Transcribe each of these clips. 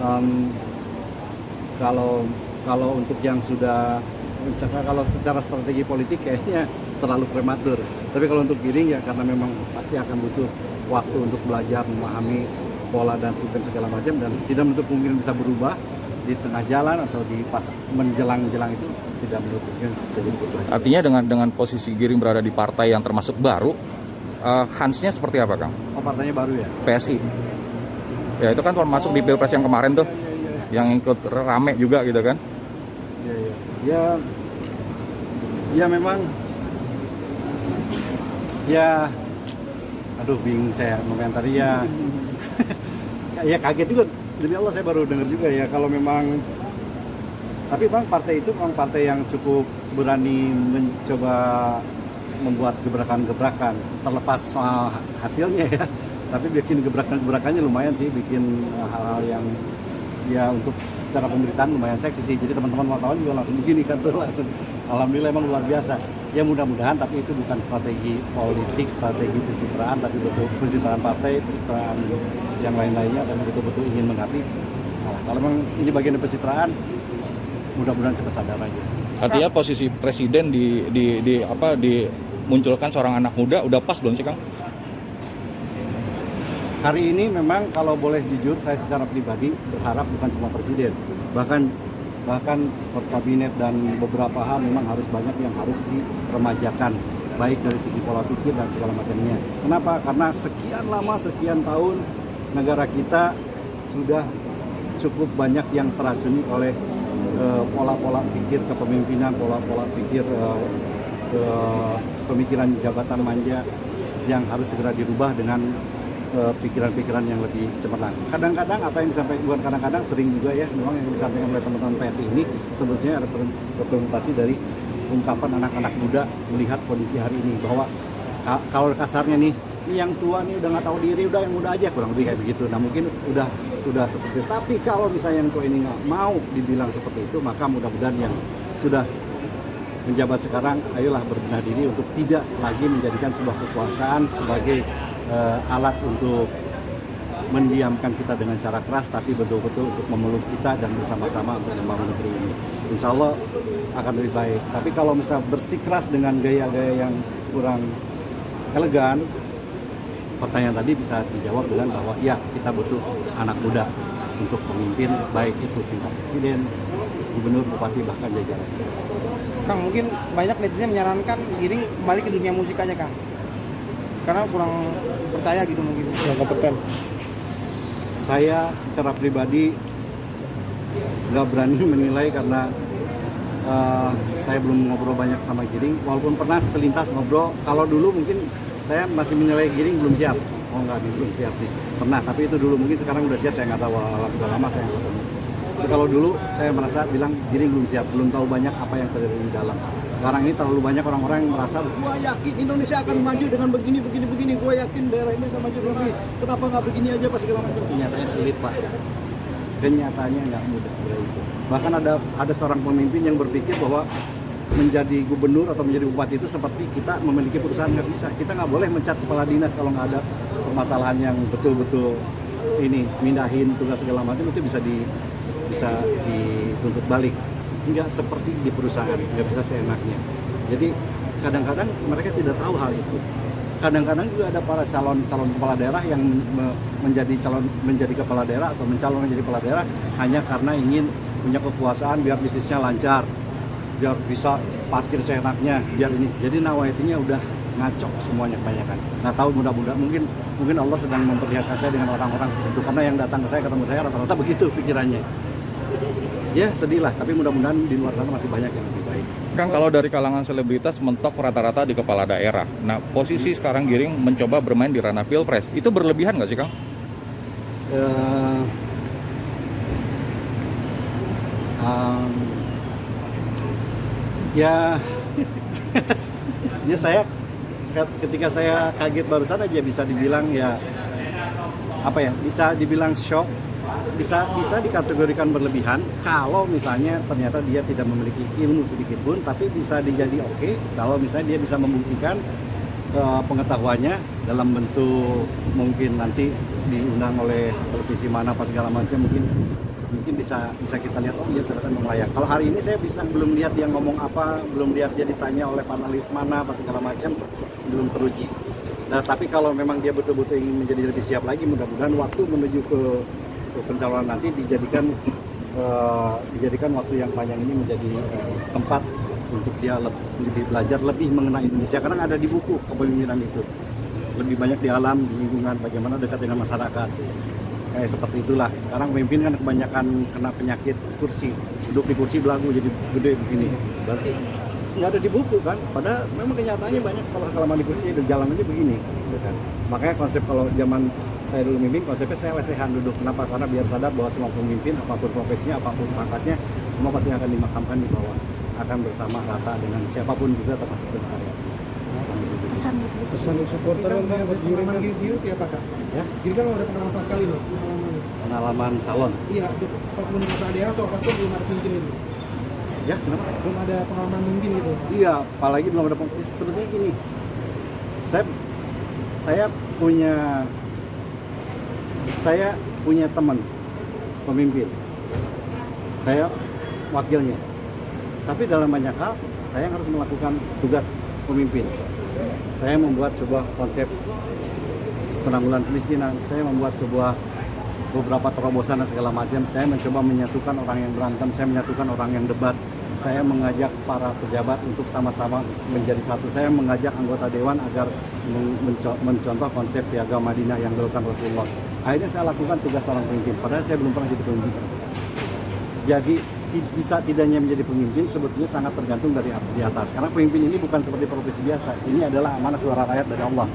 Em, kalau kalau untuk yang sudah kalau secara strategi politik kayaknya terlalu prematur. Tapi kalau untuk Giring ya karena memang pasti akan butuh waktu untuk belajar memahami pola dan sistem segala macam dan tidak menutup kemungkinan bisa berubah di tengah jalan atau di pas menjelang-jelang itu tidak menutup kemungkinan bisa jadi berubah. Artinya dengan posisi Giring berada di partai yang termasuk baru, Hansnya seperti apa, Kang? Oh, partainya baru ya? PSI. Ya itu kan termasuk di Pilpres yang kemarin tuh, yang ikut rame juga gitu kan? Ya memang ya aduh bingung saya mengomentari ya. Ya kaget juga, demi Allah saya baru dengar juga ya kalau memang, tapi memang partai itu memang partai yang cukup berani mencoba membuat gebrakan-gebrakan terlepas soal hasilnya ya, tapi bikin gebrakan-gebrakannya lumayan sih, bikin hal-hal yang ya untuk secara pemberitaan lumayan seksi sih, jadi teman-teman wartawan juga langsung begini kan tuh langsung, alhamdulillah emang luar biasa ya, mudah-mudahan. Tapi itu bukan strategi politik, strategi pencitraan, tapi betul pencitraan partai, pencitraan yang lain-lainnya, dan betul-betul ingin mengabdi salah. Kalau memang ini bagian dari pencitraan, mudah-mudahan cepat sadar aja. Artinya posisi presiden dimunculkan seorang anak muda udah pas belum sih, Kang? Hari ini memang kalau boleh jujur, saya secara pribadi berharap bukan cuma presiden, bahkan kabinet dan beberapa hal memang harus banyak yang harus diremajakan, baik dari sisi pola pikir dan segala macamnya. Kenapa? Karena sekian lama, sekian tahun negara kita sudah cukup banyak yang teracuni oleh pola-pola pikir kepemimpinan, pola-pola pikir pemikiran jabatan manja yang harus segera dirubah dengan pikiran-pikiran yang lebih cemerlang. Kadang-kadang apa yang disampaikan, bukan kadang-kadang, sering juga ya, memang yang disampaikan oleh teman-teman PSI ini sebetulnya ada representasi dari ungkapan anak-anak muda melihat kondisi hari ini, bahwa kalau kasarnya nih, ini yang tua nih udah nggak tahu diri, udah yang muda aja, kurang lebih kayak begitu. Nah mungkin udah seperti itu. Tapi kalau misalnya yang tua ini nggak mau dibilang seperti itu, maka mudah-mudahan yang sudah menjabat sekarang, ayolah berbenah diri untuk tidak lagi menjadikan sebuah kekuasaan sebagai alat untuk mendiamkan kita dengan cara keras, tapi betul-betul untuk memeluk kita dan bersama-sama untuk membangun negeri ini. Insya Allah akan lebih baik. Tapi kalau misalnya bersikeras dengan gaya-gaya yang kurang elegan, pertanyaan tadi bisa dijawab dengan bahwa ya, kita butuh anak muda untuk memimpin, baik itu tingkat presiden, gubernur, bupati, bahkan jajaran. Kang, mungkin banyak netizen menyarankan Giring kembali ke dunia musik aja, Kang, karena kurang percaya gitu, mungkin kurang kompeten. Saya secara pribadi nggak berani menilai karena saya belum ngobrol banyak sama Giring, walaupun pernah selintas ngobrol. Kalau dulu mungkin saya masih menilai Giring belum siap. Oh enggak, belum siap nih. Pernah, tapi itu dulu, mungkin sekarang udah siap, saya nggak tahu, sudah lama saya nggak tahu. Tapi kalau dulu saya merasa bilang Giring belum siap, belum tahu banyak apa yang terjadi di dalam. Sekarang ini terlalu banyak orang-orang yang merasa, gua yakin Indonesia akan maju dengan begini, gua yakin daerah ini akan maju dengan begini. Kenapa nggak begini aja pas segala macam? Kenyataannya sulit, Pak. Kenyataannya nggak mudah seperti itu. Bahkan ada seorang pemimpin yang berpikir bahwa menjadi gubernur atau menjadi bupati itu seperti kita memiliki perusahaan. Nggak bisa. Kita nggak boleh mencat kepala dinas kalau nggak ada permasalahan yang betul-betul ini, mindahin tugas segala macam, itu bisa dituntut balik. Nggak seperti di perusahaan, nggak bisa seenaknya. Jadi kadang-kadang mereka tidak tahu hal itu. Kadang-kadang juga ada para calon kepala daerah yang menjadi kepala daerah atau mencalon menjadi kepala daerah hanya karena ingin punya kekuasaan biar bisnisnya lancar, biar bisa parkir seenaknya, biar ini. Jadi nawaitinya udah ngaco semuanya kebanyakan. Nah tahu, mudah-mudahan mungkin Allah sedang memperlihatkan saya dengan orang-orang seperti itu, karena yang datang ke saya, ketemu saya rata-rata begitu pikirannya. Ya sedih lah, tapi mudah-mudahan di luar sana masih banyak yang lebih baik. Kang, kalau dari kalangan selebritas mentok rata-rata di kepala daerah. Nah, posisi sekarang Giring mencoba bermain di ranah Pilpres. Itu berlebihan nggak sih, Kang? Ya saya ketika saya kaget barusan aja bisa dibilang ya apa ya, bisa dibilang shock, bisa dikategorikan berlebihan kalau misalnya ternyata dia tidak memiliki ilmu sedikit pun, tapi bisa dijadi oke kalau misalnya dia bisa membuktikan pengetahuannya dalam bentuk mungkin nanti diundang oleh televisi mana apa segala macam, mungkin mungkin bisa kita lihat oh iya ternyata memang layak. Kalau hari ini saya belum lihat dia ngomong apa, belum lihat dia ditanya oleh panelis mana apa segala macam, belum teruji. Nah, tapi kalau memang dia betul-betul ingin menjadi lebih siap lagi, mudah-mudahan waktu menuju ke pencalonan nanti dijadikan waktu yang panjang ini menjadi tempat untuk dia lebih belajar, lebih mengenai Indonesia, karena ada di buku kepemimpinan itu. Lebih banyak di alam, di lingkungan, bagaimana dekat dengan masyarakat. Kayak seperti itulah. Sekarang pemimpin kan kebanyakan kena penyakit kursi, duduk di kursi belagu jadi gede begini. Berarti nggak ada di buku kan? Padahal memang kenyataannya banyak kalau kelamaan di kursi dan jalan aja begini. Gitu kan? Makanya konsep kalau zaman saya dulu mimpin, konsepnya saya lesehan duduk. Kenapa? Karena biar sadar bahwa semua pemimpin, apapun profesinya, apapun pangkatnya, semua pasti akan dimakamkan di bawah. Akan bersama rata dengan siapapun juga termasuk dengan rakyat. Pesan supporter kan pengalaman Giri kayak apa kak? Ya, Giri kan ada pengalaman sama sekali loh pengalaman. pengalaman calon. Iya, apapun kata daerah atau apapun belum ada mungkin itu. Ya, kenapa? Belum ada pengalaman mungkin gitu. Iya, apalagi belum ada posisi. Sebetulnya gini, saya punya teman pemimpin, saya wakilnya. Tapi dalam banyak hal, saya harus melakukan tugas pemimpin. Saya membuat sebuah konsep penanggulangan kemiskinan. Saya membuat beberapa terobosan dan segala macam. Saya mencoba menyatukan orang yang berantem. Saya menyatukan orang yang debat. Saya mengajak para pejabat untuk sama-sama menjadi satu. Saya mengajak anggota dewan agar mencontoh konsep piagam Madinah yang dilakukan Rasulullah. Akhirnya saya lakukan tugas seorang pemimpin. Padahal saya belum pernah jadi pemimpin. Jadi bisa tidaknya menjadi pemimpin sebetulnya sangat tergantung dari di atas. Karena pemimpin ini bukan seperti profesi biasa. Ini adalah amanah suara rakyat dari Allah.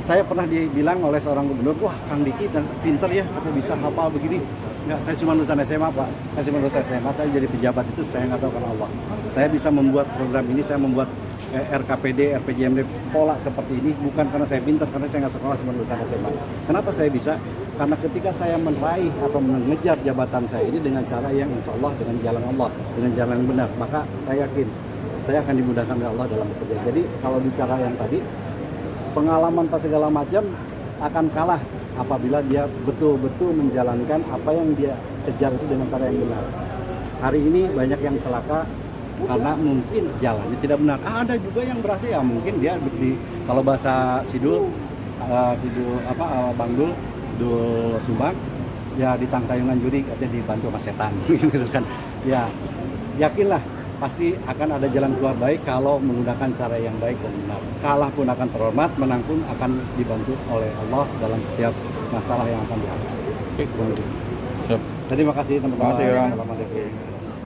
Saya pernah dibilang oleh seorang gubernur, wah Kang Diki pinter ya, atau bisa hafal begini. Enggak, saya cuma lulusan SMA Pak. Saya cuma lulusan SMA, saya jadi pejabat itu saya nggak tahu karena Allah. Saya bisa membuat program ini, saya membuat RKPD, RPJMD pola seperti ini bukan karena saya pintar, karena saya nggak sekolah, cuma lulusan SMA. Kenapa saya bisa? Karena ketika saya meraih atau mengejar jabatan saya ini dengan cara yang insya Allah dengan jalan Allah, dengan jalan yang benar, maka saya yakin saya akan dimudahkan oleh Allah dalam bekerja. Jadi kalau bicara yang tadi, pengalaman pas segala macam akan kalah apabila dia betul-betul menjalankan apa yang dia kejar itu dengan cara yang benar. Hari ini banyak yang celaka karena mungkin jalannya tidak benar. Ada juga yang berhasil ya, mungkin dia kalau bahasa Bangdul Dul Subang ya di tangkayungan juri katanya dibantu sama setan gitu kan. Ya yakinlah pasti akan ada jalan keluar baik kalau menggunakan cara yang baik dan benar. Kalah pun akan terhormat, menang pun akan dibantu oleh Allah dalam setiap masalah yang akan dihadapi. Siap. Terima kasih teman-teman. Terima kasih, Bang. Assalamualaikum.